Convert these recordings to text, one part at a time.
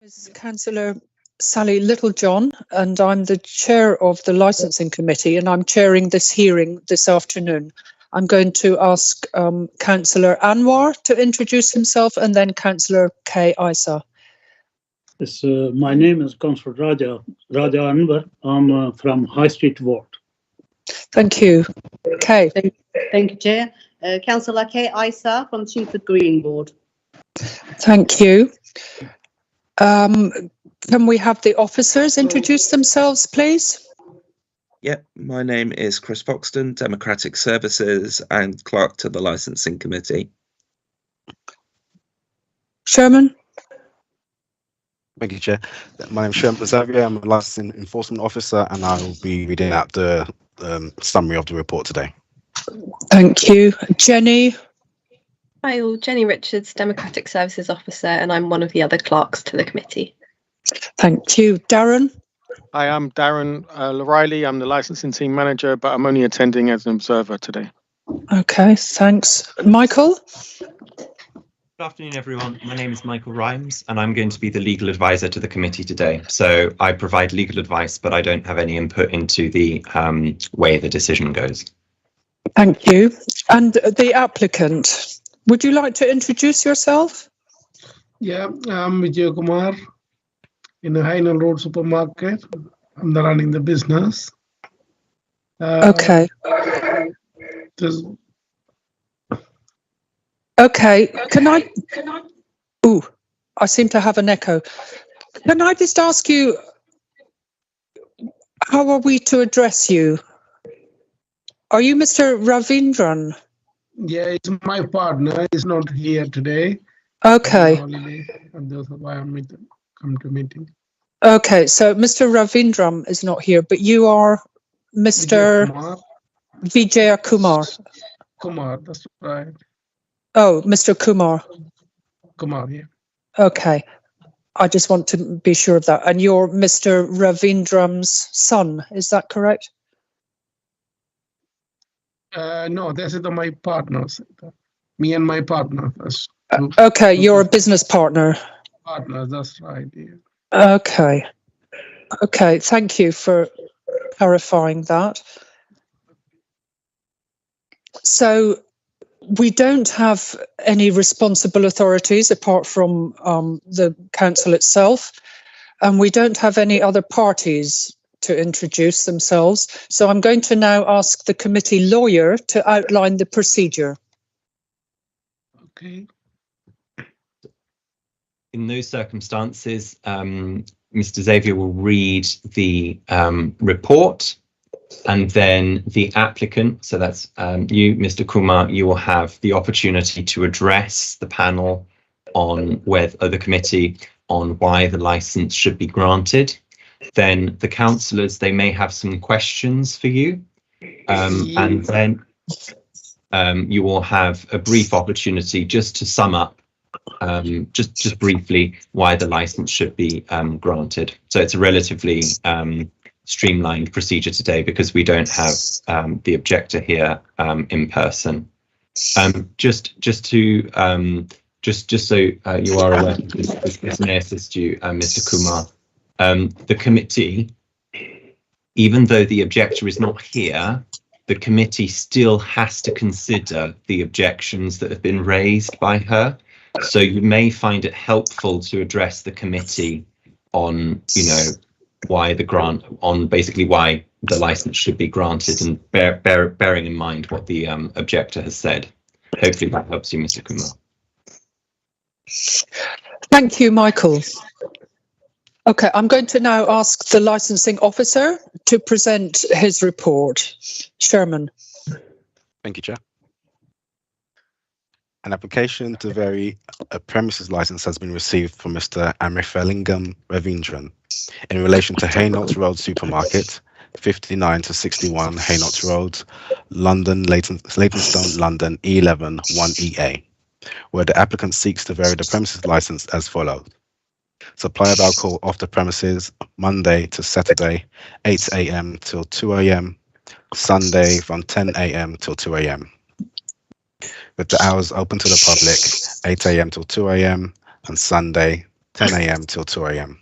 Is Councillor Sally Littlejohn, and I'm the chair of the licensing committee, and I'm chairing this hearing this afternoon. I'm going to ask Councillor Anwar to introduce himself, and then Councillor K. Isa. Yes, my name is Councillor Raja Anwar. I'm from High Street Ward. Thank you. Kay. Thank you, Chair. Councillor K. Isa from Chingford Green Ward. Thank you. Can we have the officers introduce themselves, please? Yep, my name is Chris Foxton, Democratic Services and Clerk to the Licensing Committee. Sherman? Thank you, Chair. My name is Sherman Xavier. I'm a Licensing Enforcement Officer, and I will be reading out the summary of the report today. Thank you. Jenny? Hi all, Jenny Richards, Democratic Services Officer, and I'm one of the other clerks to the committee. Thank you. Darren? Hi, I'm Darren O'Reilly. I'm the licensing team manager, but I'm only attending as an observer today. Okay, thanks. Michael? Good afternoon, everyone. My name is Michael Rhymes, and I'm going to be the legal advisor to the committee today. So I provide legal advice, but I don't have any input into the way the decision goes. Thank you. And the applicant, would you like to introduce yourself? Yeah, I'm Vijay Kumar in the Hainault Road supermarket. I'm running the business. Okay. Okay, can I? Ooh, I seem to have an echo. Can I just ask you, how are we to address you? Are you Mr. Ravindran? Yeah, it's my partner. He's not here today. Okay. And that's why I'm come to meeting. Okay, so Mr. Ravindran is not here, but you are Mr. Vijay Kumar. Kumar, that's right. Oh, Mr. Kumar. Kumar, yeah. Okay. I just want to be sure of that. And you're Mr. Ravindran's son, is that correct? No, this is my partners. Me and my partner. Okay, you're a business partner. Partner, that's right. Yeah. Okay. Okay, thank you for clarifying that. So we don't have any responsible authorities apart from the council itself, and we don't have any other parties to introduce themselves. So I'm going to now ask the committee lawyer to outline the procedure. Okay. In those circumstances, Mr. Xavier will read the report, and then the applicant, so that's you, Mr. Kumar, you will have the opportunity to address the panel on whether the committee on why the license should be granted. Then the councillors, they may have some questions for you, and then you will have a brief opportunity just to sum up just briefly why the license should be granted. So it's a relatively streamlined procedure today because we don't have the objector here in person. Just so you are aware, this may assist you, Mr. Kumar. The committee, even though the objector is not here, the committee still has to consider the objections that have been raised by her. So you may find it helpful to address the committee on, why the grant, on basically why the license should be granted, and bearing in mind what the objector has said. Hopefully that helps you, Mr. Kumar. Thank you, Michael. Okay, I'm going to now ask the licensing officer to present his report. Sherman. Thank you, Chair. An application to vary a premises license has been received from Mr. Amrifelingam Ravindran in relation to Hainault Road Supermarket, 59 to 61 Hainault Road, London, Leytonstone, London, E11 1EA, where the applicant seeks to vary the premises license as follows. Supply of alcohol off the premises Monday to Saturday, 8 AM till 2 AM, Sunday from 10 AM till 2 AM. With the hours open to the public, 8 AM till 2 AM, and Sunday 10 a.m. till 2 a.m.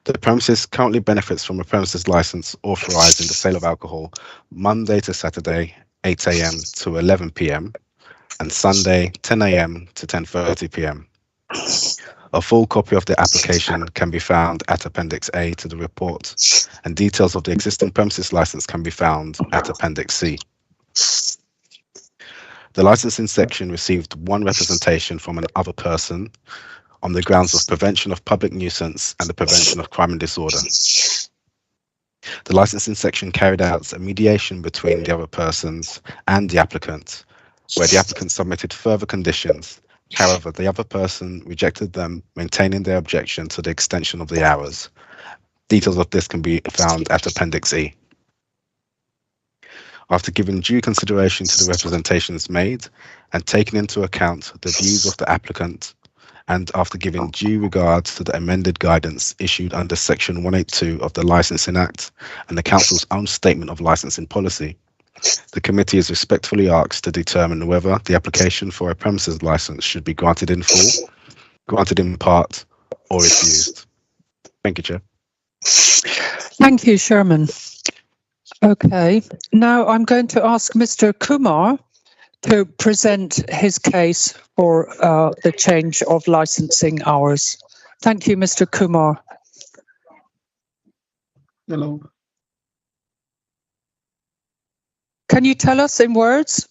The premises currently benefits from a premises license authorising the sale of alcohol Monday to Saturday, 8 a.m. to 11 p.m. and Sunday, 10 a.m. to 10:30 p.m. A full copy of the application can be found at Appendix A to the report, and details of the existing premises license can be found at Appendix C. The licensing section received one representation from an other person on the grounds of prevention of public nuisance and the prevention of crime and disorder. The licensing section carried out a mediation between the other persons and the applicant, where the applicant submitted further conditions. However, the other person rejected them, maintaining their objection to the extension of the hours. Details of this can be found at Appendix E. After giving due consideration to the representations made and taking into account the views of the applicant, and after giving due regard to the amended guidance issued under Section 182 of the Licensing Act and the Council's own statement of licensing policy, the committee is respectfully asked to determine whether the application for a premises license should be granted in full, granted in part, or refused. Thank you, Chair. Thank you, Sherman. Okay, now I'm going to ask Mr. Kumar to present his case for the change of licensing hours. Thank you, Mr. Kumar. Hello. Can you tell us in words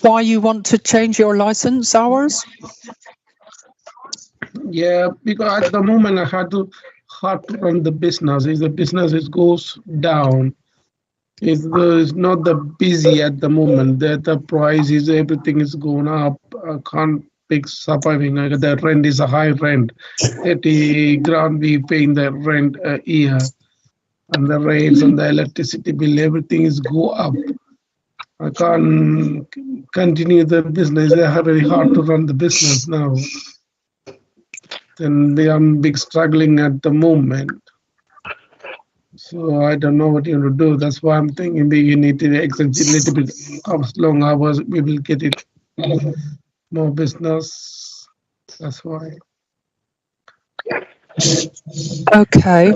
why you want to change your license hours? Yeah, because at the moment I hard to run the business. If the business goes down, it's not the busy at the moment. The prices, everything is going up. I can't pick surviving. The rent is a high rent. 30 grand we paying the rent a year, and the rates and the electricity bill, everything is go up. I can't continue the business. It's very hard to run the business now. Then I'm big struggling at the moment. So I don't know what you want to do. That's why I'm thinking maybe you need to extend a little bit of long hours. We will get it more business. That's why. Okay.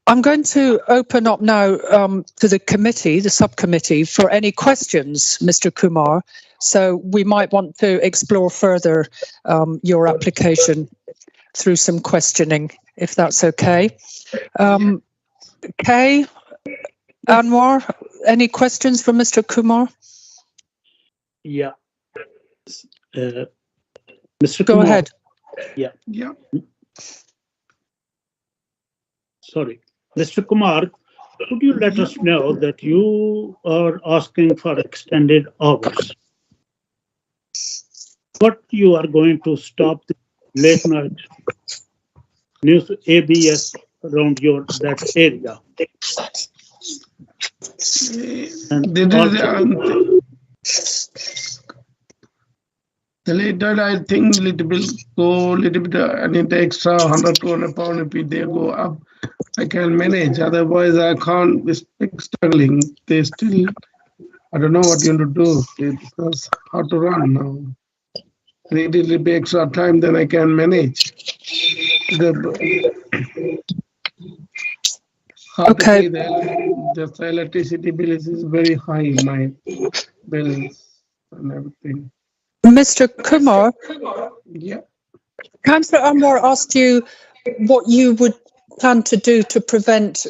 I'm going to open up now to the committee, the subcommittee, for any questions, Mr. Kumar. So we might want to explore further your application through some questioning, if that's okay. Kay, Anwar, any questions for Mr. Kumar? Yeah. Mr. Go Kumar. ahead. Yeah. Yeah. Sorry. Mr. Kumar, could you let us know that you are asking for extended hours? What you are going to stop the late night news ABS around that area? And the late night, I think I need the extra 100, 200 pound if they go up. I can manage, otherwise I can't be struggling. They still, I don't know what you want to do. It's hard to run now. I need a little bit extra time, then I can manage. Okay. The electricity bill is very high, my bills and everything. Mr. Kumar, Yeah. Councillor Anwar asked you what you would plan to do to prevent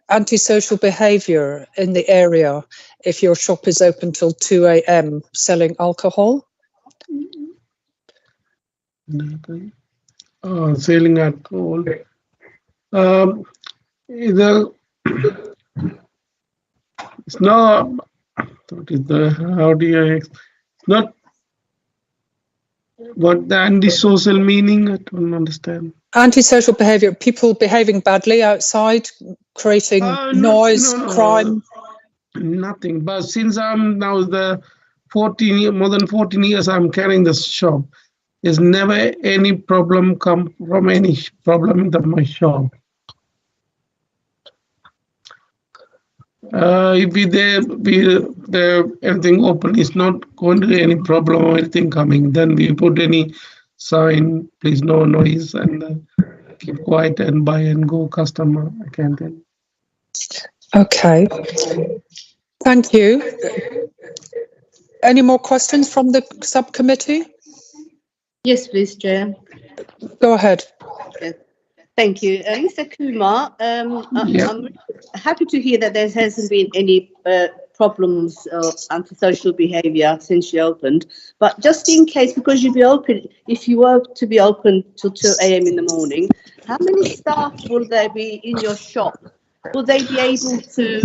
antisocial behaviour in the area if your shop is open till 2 a.m. selling alcohol. Selling alcohol. It's not. How do you? It's not. What the antisocial meaning? I don't understand. Antisocial behaviour, people behaving badly outside, creating noise, crime. Nothing. But since I'm now more than 14 years, I'm carrying this shop. There's never any problem come from any problem in my shop. If there anything open, it's not going to be any problem or anything coming. Then we put any sign, please no noise, and keep quiet and buy and go customer. I can't tell. Okay. Thank you. Any more questions from the subcommittee? Yes, please, Chair. Go ahead. Thank you. Mr. Kumar, I'm happy to hear that there hasn't been any problems of antisocial behaviour since you opened. But just in case, because you'll be open, if you were to be open till 2 a.m. in the morning, how many staff will there be in your shop? Will they be able to,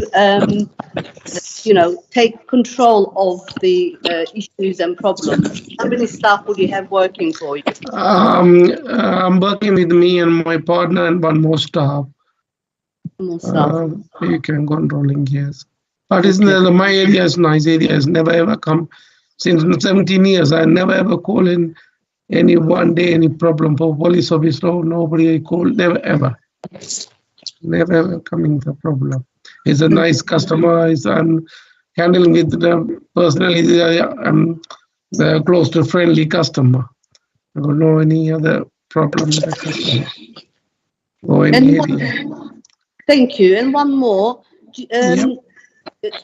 take control of the issues and problems? How many staff will you have working for you? I'm working with me and my partner and one more staff. More staff. You can controlling, yes. But my area is nice area. Has never ever come since 17 years. I never ever call in any one day any problem for police officer. Nobody I call. Never ever. Never ever coming the problem. He's a nice customer. I'm handling with the personally. The close to friendly customer. I don't know any other problem with the customer or any area. Thank you. And one more.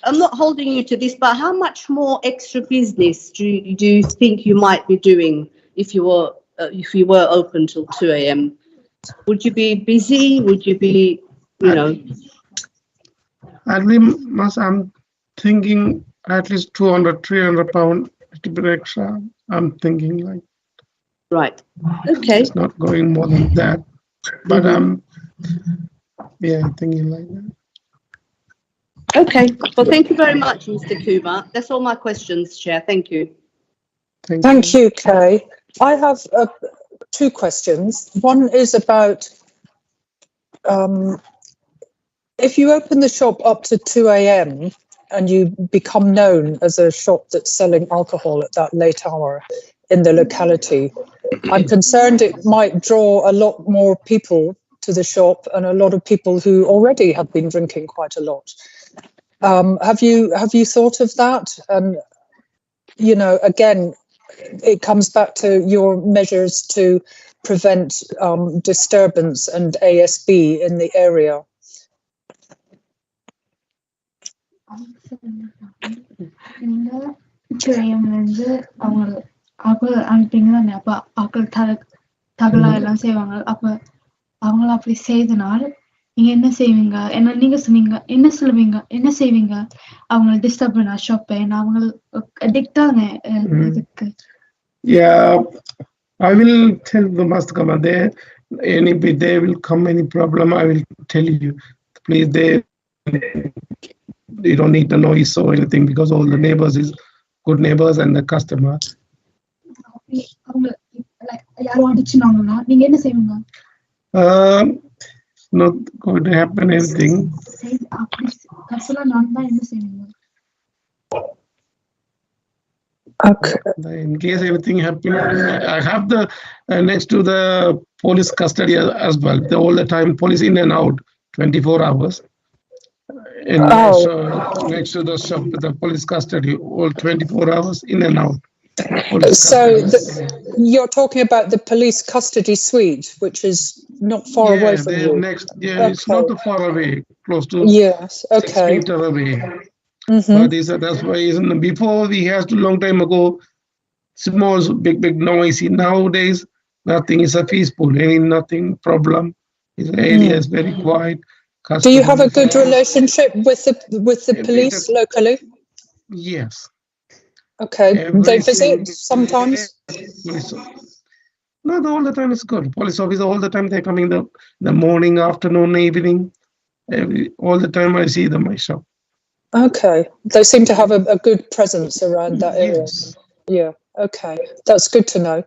I'm not holding you to this, but how much more extra business do you think you might be doing if you were open till 2 a.m.? Would you be busy? Would you be, I'm thinking at least 200, 300 pounds to be extra. I'm thinking like. Right. Okay. It's not going more than that, but I'm thinking like that. Okay. Well, thank you very much, Mr. Kumar. That's all my questions, Chair. Thank you. Thank you, Kay. I have two questions. One is about if you open the shop up to 2 a.m. and you become known as a shop that's selling alcohol at that late hour in the locality, I'm concerned it might draw a lot more people to the shop and a lot of people who already have been drinking quite a lot. Have you thought of that? And again, it comes back to your measures to prevent disturbance and ASB in the area. நீங்க என்ன செய்வீங்க நீங்க சொன்னீங்க என்ன சொல்லுவீங்க என்ன செய்வீங்க அவங்க டிஸ்டர்ப் பண்ண ஷாப் அவங்க அடிக்ட் ஆன இதுக்கு I will tell the master come there they will come any problem I will tell you please you don't need the noise or anything because all the neighbors is good neighbors and the customer அவங்க யாரோ அடிச்சுனாங்கன்னா நீங்க என்ன செய்வீங்க not going to happen anything. Okay. In case everything happens, I have the next to the police custody as well. All the time, police in and out, 24 hours. And next to the shop, the police custody, all 24 hours in and out. So you're talking about the police custody suite, which is not far away from you. It's not too far away, close to 6 meters away. But that's why before we had a long time ago, small, big noisy. Nowadays, nothing is a peaceful, nothing problem. The area is very quiet. Do you have a good relationship with the police locally? Yes. Okay, they visit sometimes? Not all the time, it's good. Police officer, all the time they're coming the morning, afternoon, evening. All the time I see them in my shop. Okay, they seem to have a good presence around that area. Yes. Yeah, okay, that's good to know.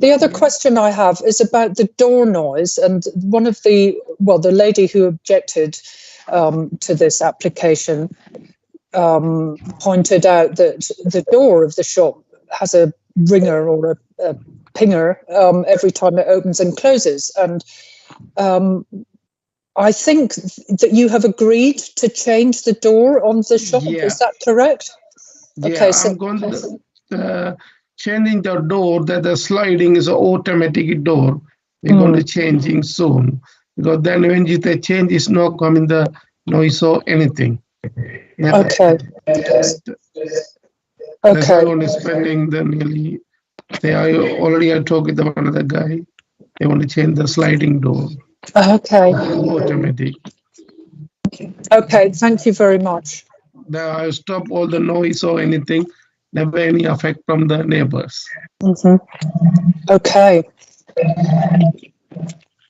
The other question I have is about the door noise, and one of the lady who objected to this application pointed out that the door of the shop has a ringer or a pinger every time it opens and closes. And I think that you have agreed to change the door on the shop. Yeah. Is that correct? Yeah, Okay, so I'm going to changing the door, that the sliding is an automatic door. We're going to changing soon, because then when you the change is not coming the noise or anything. Yeah, okay. That's why I'm spending the nearly. They are already I talked with one other guy. They want to change the sliding door. Okay. Automatic. Okay, thank you very much. I stop all the noise or anything. Never any effect from the neighbors. Okay.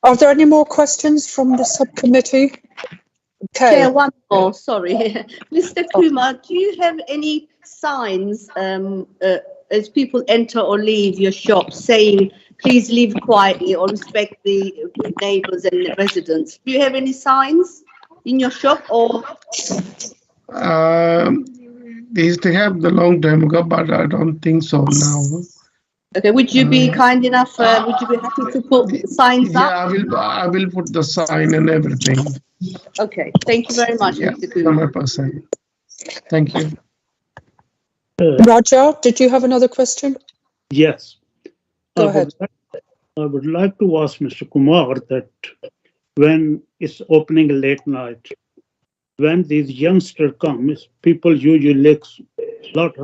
Are there any more questions from the subcommittee? Okay. Chair, one more, sorry. Mr. Kumar, do you have any signs as people enter or leave your shop saying, please leave quietly or respect the neighbours and the residents? Do you have any signs in your shop or? They used to have the long time ago, but I don't think so now. Okay, would you be kind enough, would you be happy to put signs up? Yeah, I will put the sign and everything. Okay, thank you very much, Yeah, Mr. Kumar. 100%. Thank you. Raja, did you have another question? Yes. Go ahead. I would like to ask Mr. Kumar that when it's opening late night, when these youngsters come, people usually look a lot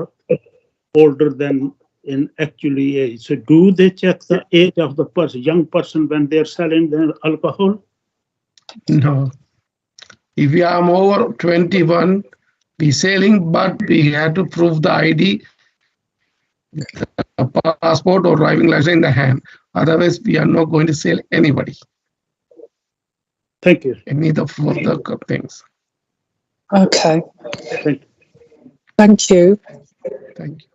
older than in actually age. So do they check the age of the person, young person, when they're selling the alcohol? No. If we are over 21, we selling, but we have to prove the ID, a passport or driving license in the hand. Otherwise, we are not going to sell anybody. Thank you. Any of the things. Okay. Thank you. Thank Thank you.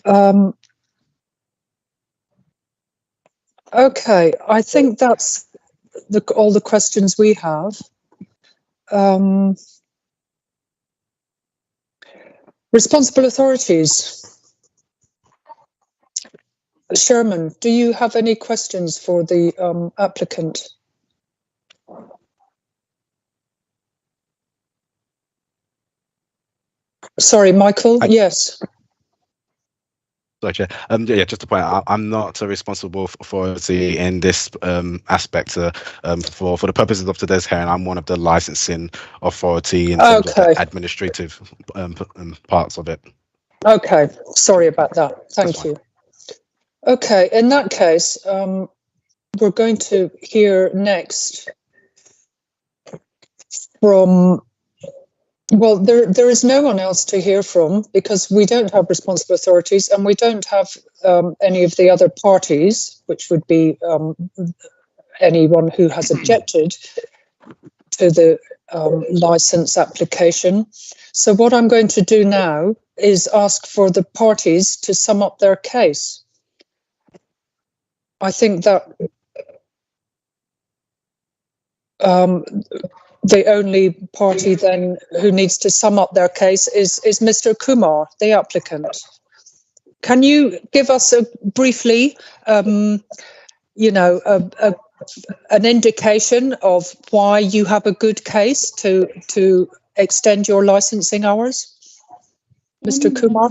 you. Okay, I think that's all the questions we have. Responsible authorities. Sherman, do you have any questions for the applicant? Sorry, Michael. Yes. Sorry, Chair. Yeah, just to point out, I'm not a responsible authority in this aspect. For the purposes of today's hearing, I'm one of the licensing authority in terms of the administrative parts of it. Okay, sorry about that. Thank you. Okay, in that case, we're going to hear next from, well, there is no one else to hear from because we don't have responsible authorities and we don't have any of the other parties, which would be anyone who has objected to the license application. So what I'm going to do now is ask for the parties to sum up their case. I think that the only party then who needs to sum up their case is Mr. Kumar, the applicant. Can you give us briefly, you know, an indication of why you have a good case to extend your licensing hours? Mr. Kumar?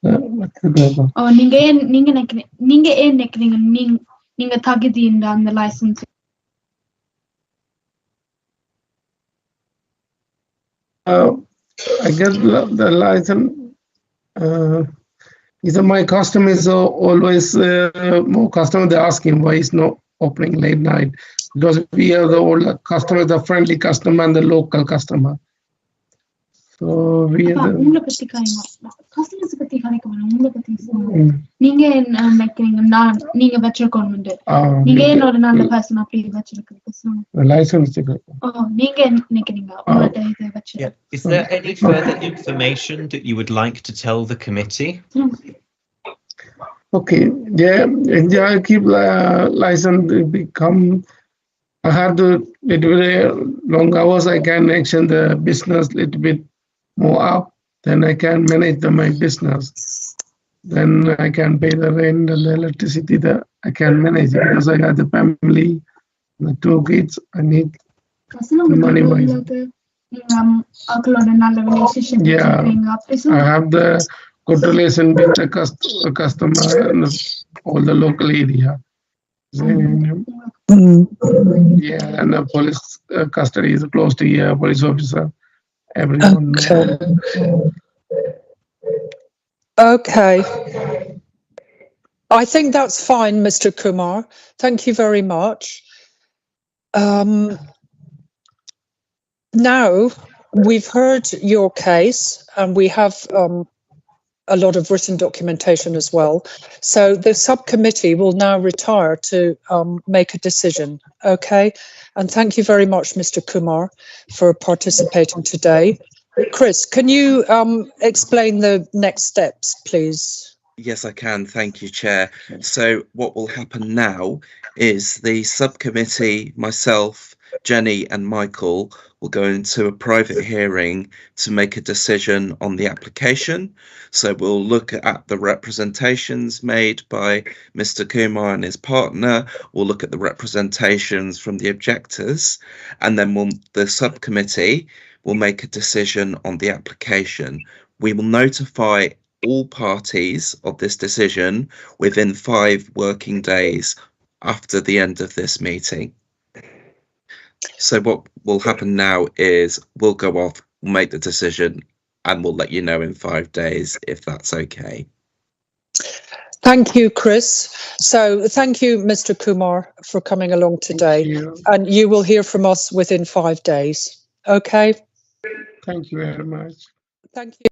I guess the license is my customers are always more customers. They ask him why he's not opening late night because we are the older customer, the friendly customer, and the local customer. So we are license. Yeah. Is there any further information that you would like to tell the committee? Okay, yeah, and I keep license become. I have to little bit long hours. I can action the business little bit more up. Then I can manage my business. then I can pay the rent and the electricity. I can manage it because I got the family, the 2 kids. I need money wise. Yeah, I have the good relation with the customer and all the local area. Yeah, and the police custody is close to here, police officer. Everyone. Okay. I think that's fine, Mr. Kumar. Thank you very much. Now, we've heard your case and we have a lot of written documentation as well. So the subcommittee will now retire to make a decision, okay? And thank you very much, Mr. Kumar, for participating today. Chris, can you explain the next steps, please? Yes, I can. Thank you, Chair. So what will happen now is the subcommittee, myself, Jenny and Michael will go into a private hearing to make a decision on the application. So we'll look at the representations made by Mr. Kumar and his partner. We'll look at the representations from the objectors, and then the subcommittee will make a decision on the application. We will notify all parties of this decision within 5 working days after the end of this meeting. So what will happen now is we'll go off, we'll make the decision, and we'll let you know in 5 days if that's okay. Thank you, Chris. So thank you, Mr. Kumar, for coming along today. And you will hear from us within 5 days. Okay? Thank you very much. Thank you.